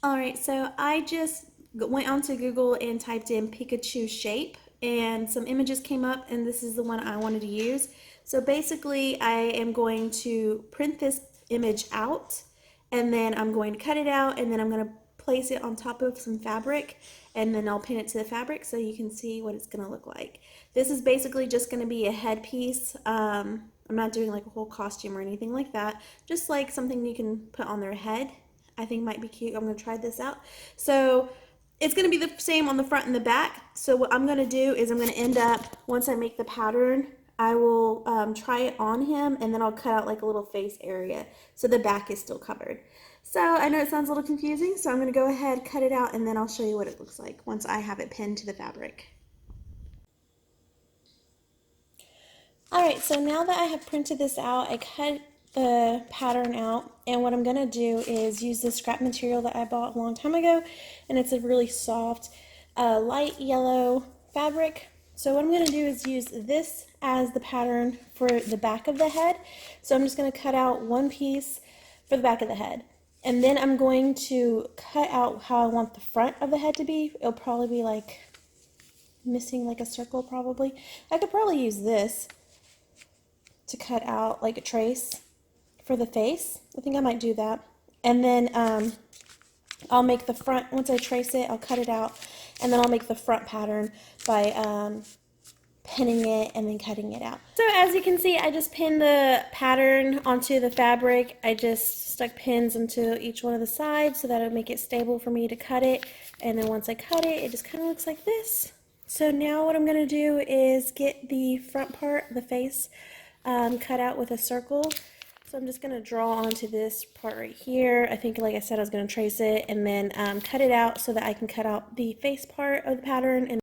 Alright, so I just went onto Google and typed in Pikachu shape, and some images came up, and this is the one I wanted to use. So basically, I am going to print this image out, and then I'm going to cut it out, and then I'm going to place it on top of some fabric, and then I'll pin it to the fabric so you can see what it's going to look like. This is basically just going to be a headpiece. I'm not doing like a whole costume or anything like that, just like something you can put on their head. I think might be cute. I'm going to try this out. So it's going to be the same on the front and the back. So what I'm going to do is I'm going to end up, once I make the pattern, I will try it on him, and then I'll cut out like a little face area so the back is still covered. So I know it sounds a little confusing, so I'm going to go ahead, cut it out, and then I'll show you what it looks like once I have it pinned to the fabric. Alright, so now that I have printed this out, I cut the pattern out, and what I'm going to do is use the scrap material that I bought a long time ago, and it's a really soft light yellow fabric. So what I'm going to do is use this as the pattern for the back of the head. So I'm just going to cut out one piece for the back of the head, and then I'm going to cut out how I want the front of the head to be. It'll probably be like missing like a circle probably. I could probably use this to cut out like a trace for the face. I think I might do that. And then I'll make the front, once I trace it, I'll cut it out, and then I'll make the front pattern by pinning it and then cutting it out. So as you can see, I just pinned the pattern onto the fabric. I just stuck pins into each one of the sides so that it'll make it stable for me to cut it. And then once I cut it, it just kind of looks like this. So now what I'm going to do is get the front part, the face, cut out with a circle. So I'm just going to draw onto this part right here. I think, like I said, I was going to trace it and then cut it out so that I can cut out the face part of the pattern. And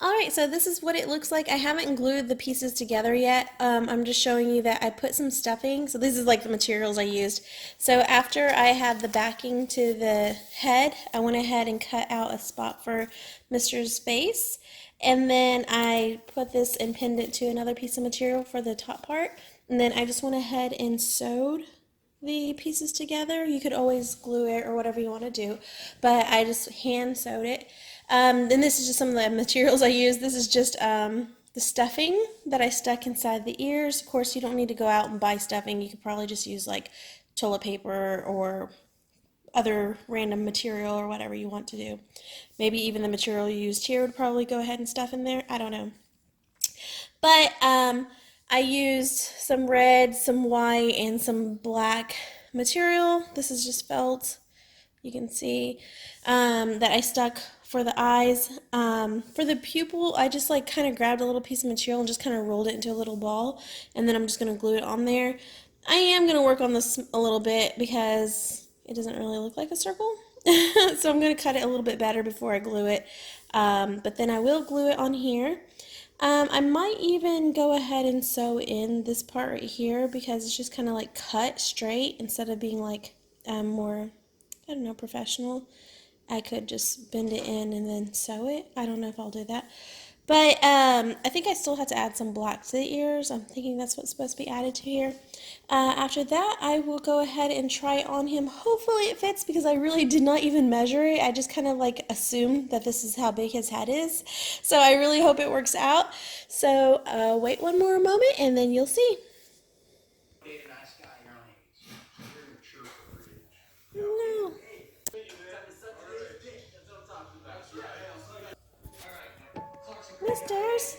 alright, so this is what it looks like. I haven't glued the pieces together yet. I'm just showing you that I put some stuffing. So this is like the materials I used. So after I had the backing to the head, I went ahead and cut out a spot for Mr.'s face. And then I put this and pinned it to another piece of material for the top part. And then I just went ahead and sewed the pieces together. You could always glue it or whatever you want to do, but I just hand sewed it. And this is just some of the materials I used. This is just the stuffing that I stuck inside the ears. Of course, you don't need to go out and buy stuffing. You could probably just use like toilet paper or other random material or whatever you want to do. Maybe even the material you used here would probably go ahead and stuff in there. I don't know. But I used some red, some white, and some black material. This is just felt. You can see that I stuck for the eyes. For the pupil, I just like kind of grabbed a little piece of material and just kind of rolled it into a little ball, and then I'm just going to glue it on there. I am going to work on this a little bit because it doesn't really look like a circle. So I'm going to cut it a little bit better before I glue it. But then I will glue it on here. I might even go ahead and sew in this part right here because it's just kind of like cut straight instead of being like more, I don't know, professional. I could just bend it in and then sew it. I don't know if I'll do that. But I think I still have to add some black to the ears. I'm thinking that's what's supposed to be added to here. After that, I will go ahead and try it on him. Hopefully it fits because I really did not even measure it. I just kind of like assumed that this is how big his head is. So I really hope it works out. So wait one more moment and then you'll see. No. Misters.